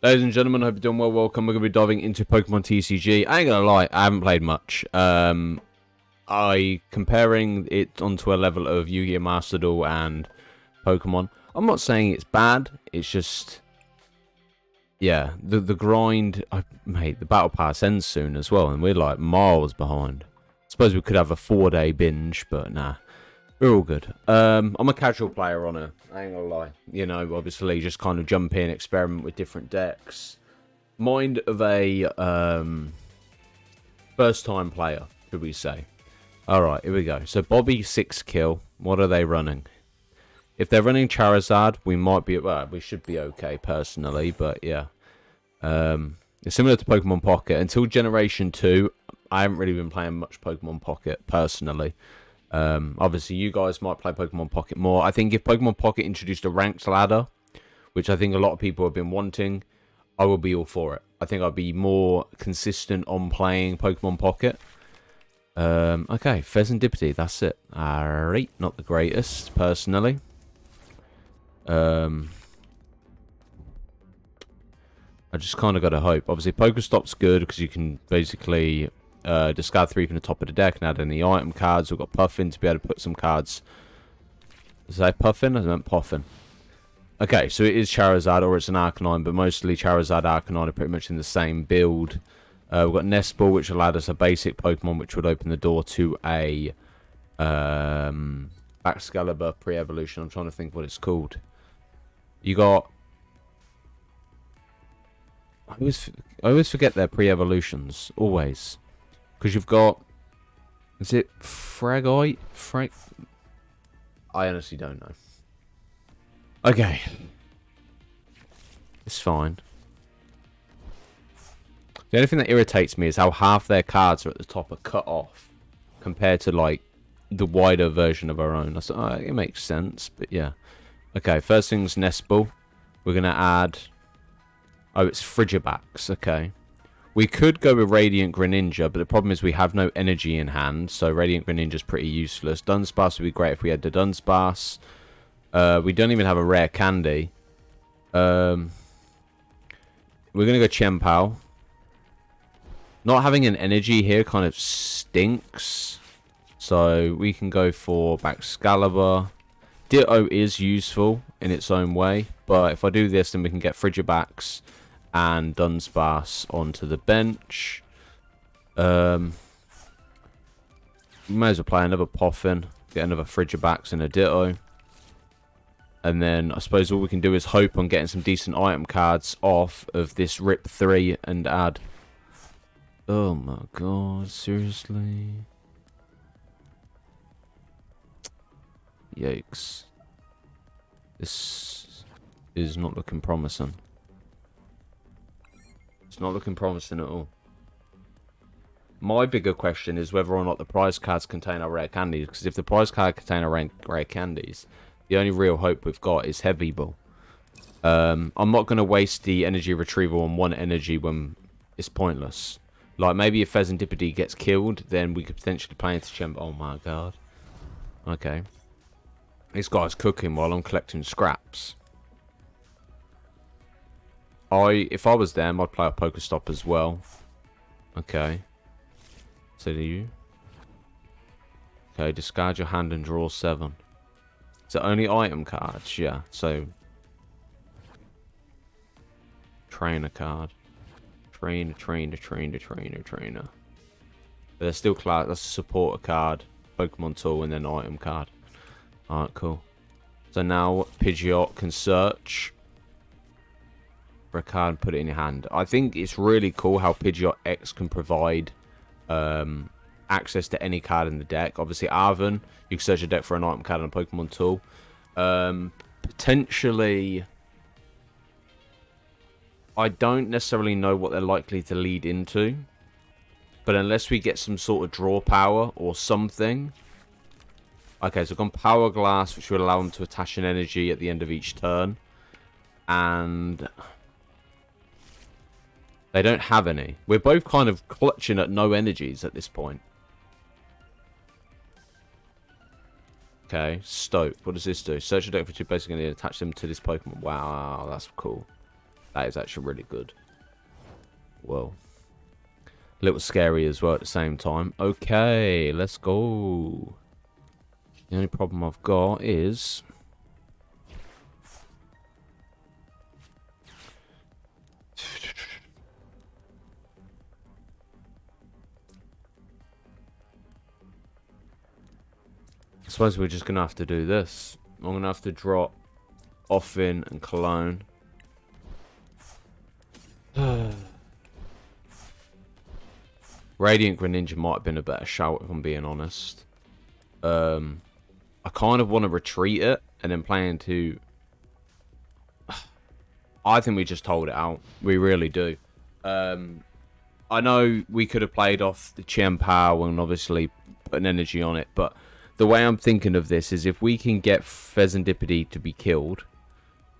Ladies and gentlemen, hope you're doing well. Welcome. We're going to be diving into Pokemon TCG. I ain't going to lie, I haven't played much. Comparing it onto a level of Yu-Gi-Oh! Master Duel and Pokemon. I'm not saying it's bad. It's just, yeah, the grind. Mate, the battle pass ends soon as well, and we're like miles behind. I suppose we could have a 4-day binge, but nah. We're all good. I'm a casual player on it. I ain't gonna lie. You know, obviously, just kind of jump in, experiment with different decks. Mind of a first-time player, should we say? All right, here we go. So Bobby 6 kill. What are they running? If they're running Charizard, we might be. Well, we should be okay personally, but yeah. It's similar to Pokemon Pocket. Until Generation 2, I haven't really been playing much Pokemon Pocket personally. Obviously, you guys might play Pokemon Pocket more. I think if Pokemon Pocket introduced a ranked ladder, which I think a lot of people have been wanting, I will be all for it. I think I'll be more consistent on playing Pokemon Pocket. Okay, Pheasantipity, that's it. Alright, not the greatest, personally. I just kind of got to hope. Obviously, Pokestop's good because you can basically discard 3 from the top of the deck and add any item cards. We've got Puffin to be able to put some cards. Is that Puffin? I meant Puffin. Okay, so it is Charizard or it's an Arcanine, but mostly Charizard Arcanine are pretty much in the same build. We've got Nest Ball, which allowed us a basic Pokemon, which would open the door to a Excalibur pre-evolution. I'm trying to think what it's called. You got... I always forget their pre-evolutions. Always. Because you've got... Is it Fragite? I honestly don't know. Okay. It's fine. The only thing that irritates me is how half their cards are at the top are cut off. Compared to, like, the wider version of our own. It makes sense, but yeah. Okay, first thing's Nest Ball. We're going to add... Oh, it's Frigibax. Okay. We could go with Radiant Greninja, but the problem is we have no energy in hand, so Radiant Greninja's pretty useless. Dunsparce would be great if we had the Dunsparce. We don't even have a rare candy. We're going to go Chien-Pao. Not having an energy here kind of stinks. So we can go for Excalibur. Ditto is useful in its own way, but if I do this, then we can get Frigibax and Dunsparce onto the bench. We may as well play another Puffin, get another Frigibax and a Ditto. And then I suppose all we can do is hope on getting some decent item cards off of this Rip 3 and add... Oh my god, seriously? Yikes. This is not looking promising. It's not looking promising at all. My bigger question is whether or not the prize cards contain our rare candies. Because if the prize card contain our rare candies, the only real hope we've got is Heavy Ball. I'm not going to waste the energy retrieval on one energy when it's pointless. Like, maybe if Pheasantipity gets killed, then we could potentially play into Chien. Oh my god. Okay. This guy's cooking while I'm collecting scraps. If I was them, I'd play a Pokestop as well. Okay. So do you. Okay, discard your hand and draw 7. Is it only item cards? Yeah, so... Trainer card. Trainer. But they're still class. That's a supporter card, Pokemon tool, and then item card. Alright, cool. So now Pidgeot can search for a card and put it in your hand. I think it's really cool how Pidgeot X can provide access to any card in the deck. Obviously, Arven, you can search a deck for an item card and a Pokemon tool. Potentially... I don't necessarily know what they're likely to lead into. But unless we get some sort of draw power or something... Okay, so I've gone Power Glass, which would allow them to attach an energy at the end of each turn. And... They don't have any. We're both kind of clutching at no energies at this point. Okay, Stoke. What does this do? Search a deck for 2 basic and attach them to this Pokemon. Wow, that's cool. That is actually really good. Well, a little scary as well at the same time. Okay, let's go. The only problem I've got is... I suppose we're just going to have to do this. I'm going to have to drop Offin and Cologne. Radiant Greninja might have been a better shout if I'm being honest. I kind of want to retreat it and then plan to... I think we just hold it out. We really do. I know we could have played off the Chien Pao and obviously put an energy on it, but the way I'm thinking of this is if we can get Pheasantipede to be killed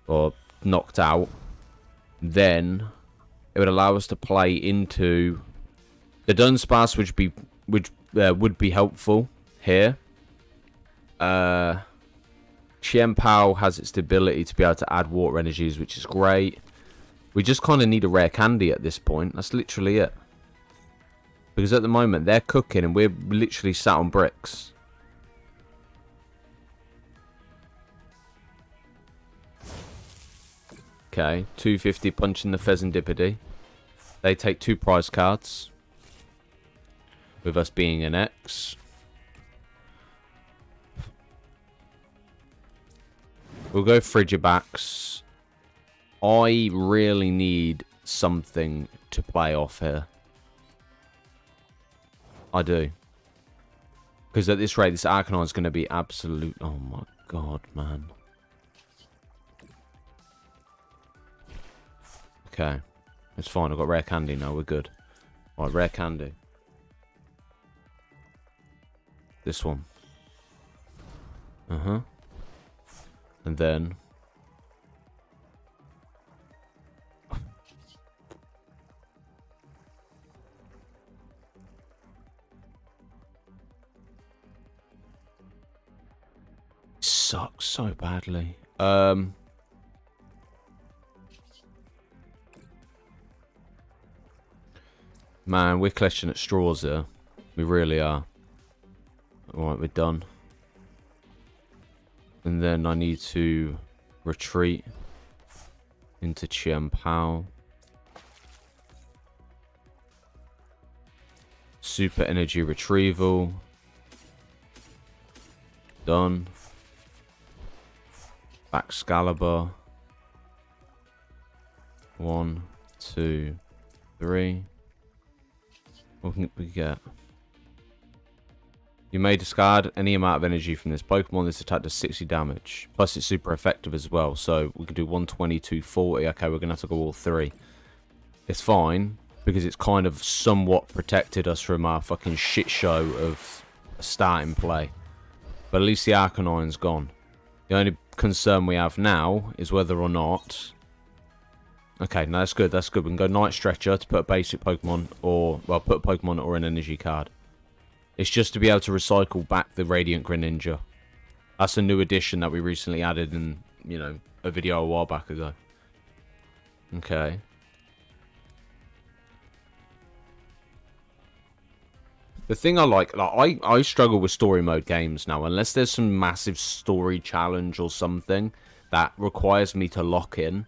or knocked out, then it would allow us to play into the Dunsparce, which would be helpful here. Chien Pao has its ability to be able to add water energies, which is great. We just kind of need a rare candy at this point. That's literally it. Because at the moment, they're cooking and we're literally sat on bricks. Okay, 250 punching the Pheasantipede. They take 2 prize cards. With us being an X. We'll go Frigibacks. I really need something to play off here. I do. Because at this rate, this Arcanine is going to be absolute... Oh my god, man. Okay. It's fine. I've got rare candy now. We're good. Alright, rare candy. This one. Uh-huh. And then... Sucks so badly. Man, we're clutching at straws here. We really are. Alright, we're done. And then I need to retreat into Chien Pao. Super energy retrieval. Done. Excalibur. 1, 2, 3. What can we get? You may discard any amount of energy from this Pokemon. This attack does 60 damage. Plus, it's super effective as well. So, we can do 120, 240. Okay, we're going to have to go all 3. It's fine, because it's kind of somewhat protected us from our fucking shit show of starting play. But at least the Arcanine's gone. The only concern we have now is whether or not... Okay, no, that's good. That's good. We can go Night Stretcher to put a basic Pokemon or... Well, put a Pokemon or an energy card. It's just to be able to recycle back the Radiant Greninja. That's a new addition that we recently added in, you know, a video a while back ago. Okay. The thing I like I struggle with story mode games now. Unless there's some massive story challenge or something that requires me to lock in,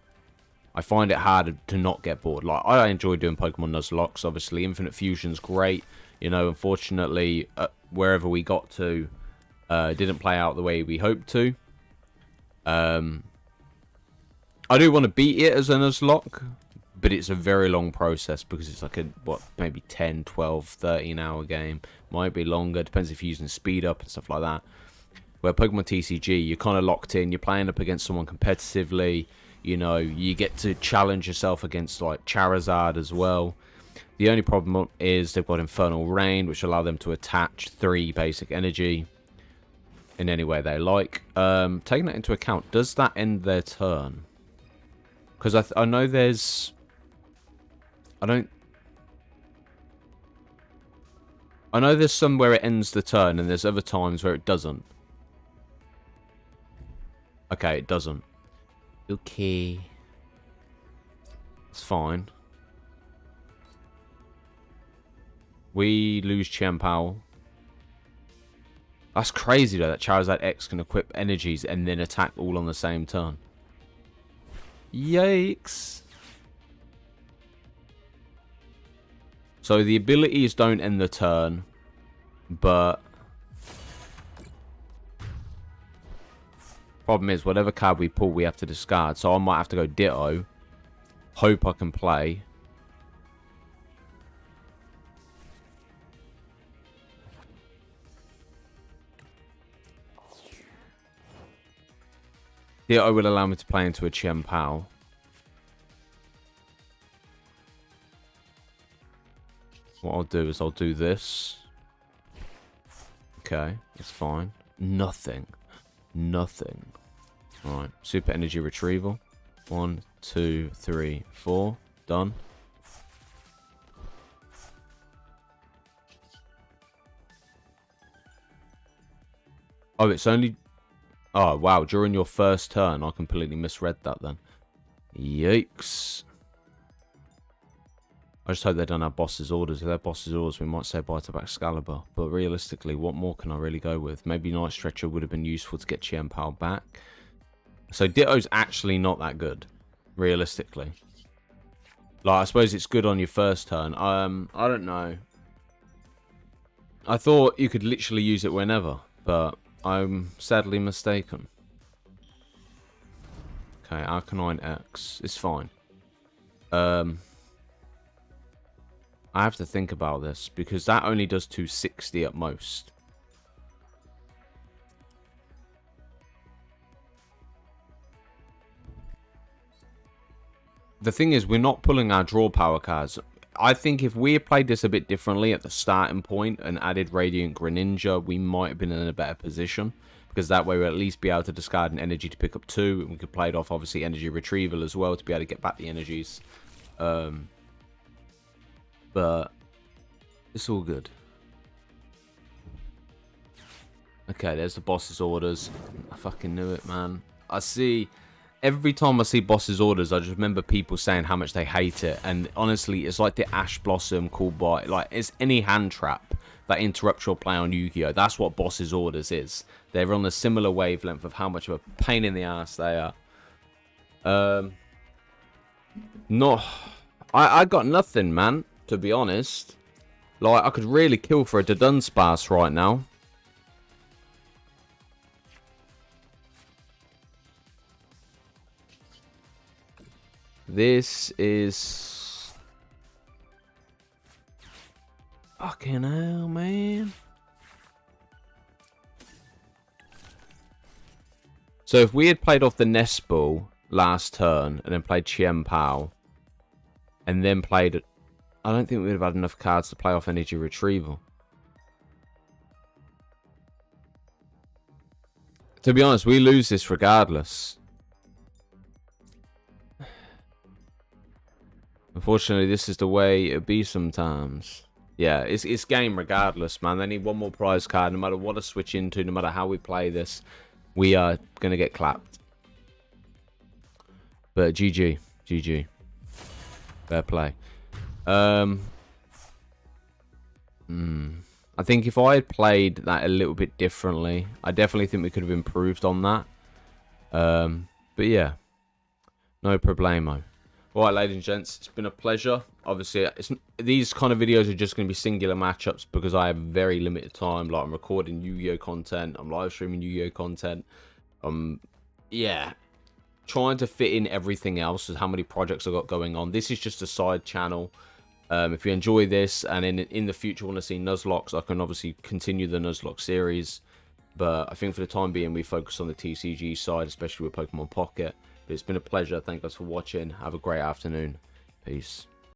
I find it hard to not get bored. Like, I enjoy doing Pokemon Nuzlocke, obviously. Infinite Fusion's great. You know, unfortunately, wherever we got to, didn't play out the way we hoped to. I do want to beat it as a Nuzlocke, but it's a very long process because it's like a, what, maybe 10, 12, 13 hour game. Might be longer, depends if you're using speed up and stuff like that. Where Pokemon TCG, you're kind of locked in, you're playing up against someone competitively, you know, you get to challenge yourself against like Charizard as well. The only problem is they've got Infernal Rain, which allow them to attach 3 basic energy in any way they like. Taking that into account, does that end their turn? Because I know there's... I know there's some where it ends the turn, and there's other times where it doesn't. Okay, it doesn't. Okay. It's fine. We lose Chien-Pao. That's crazy though, that Charizard X can equip energies and then attack all on the same turn. Yikes. So the abilities don't end the turn, but problem is whatever card we pull we have to discard. So I might have to go Ditto. Hope I can play. Ditto will allow me to play into a Chien-Pao. What I'll do is I'll do this. Okay, that's fine. Nothing. Nothing. Alright, super energy retrieval. 1, 2, 3, 4. Done. Oh, it's only... Oh, wow. During your first turn, I completely misread that then. Yikes. I just hope they don't have boss's orders. If they're boss's orders, we might say bye to Excalibur. But realistically, what more can I really go with? Maybe Night Stretcher would have been useful to get Chien-Pao back. So Ditto's actually not that good, realistically. Like, I suppose it's good on your first turn. I don't know. I thought you could literally use it whenever, but I'm sadly mistaken. Okay, Arcanine X. It's fine. I have to think about this, because that only does 260 at most. The thing is, we're not pulling our draw power cards. I think if we had played this a bit differently at the starting point and added Radiant Greninja, we might have been in a better position. Because that way we'll at least be able to discard an energy to pick up 2. And we could play it off, obviously, energy retrieval as well to be able to get back the energies. But it's all good. Okay, there's the boss's orders. I fucking knew it, man. I see... Every time I see boss's orders, I just remember people saying how much they hate it. And honestly, it's like the Ash Blossom called by... Like, it's any hand trap that interrupts your play on Yu-Gi-Oh! That's what boss's orders is. They're on a similar wavelength of how much of a pain in the ass they are. No... I got nothing, man, to be honest. Like, I could really kill for a Dudunsparce right now. This is... Fucking hell, man. So if we had played off the Nest Ball last turn and then played Chien-Pao and then played... I don't think we would have had enough cards to play off Energy Retrieval. To be honest, we lose this regardless. Unfortunately, this is the way it be sometimes. Yeah, it's game regardless, man. They need one more prize card. No matter what I switch into, no matter how we play this, we are going to get clapped. But GG. GG. Fair play. I think if I had played that a little bit differently, I definitely think we could have improved on that. But yeah, no problemo. Alright, ladies and gents, it's been a pleasure. Obviously, these kind of videos are just going to be singular matchups because I have very limited time. Like, I'm recording Yu-Gi-Oh! Content, I'm live streaming Yu-Gi-Oh! Content. Yeah, trying to fit in everything else with how many projects I've got going on. This is just a side channel. If you enjoy this and in the future want to see Nuzlocke, I can obviously continue the Nuzlocke series. But I think for the time being, we focus on the TCG side, especially with Pokemon Pocket. But it's been a pleasure. Thank you guys for watching. Have a great afternoon. Peace.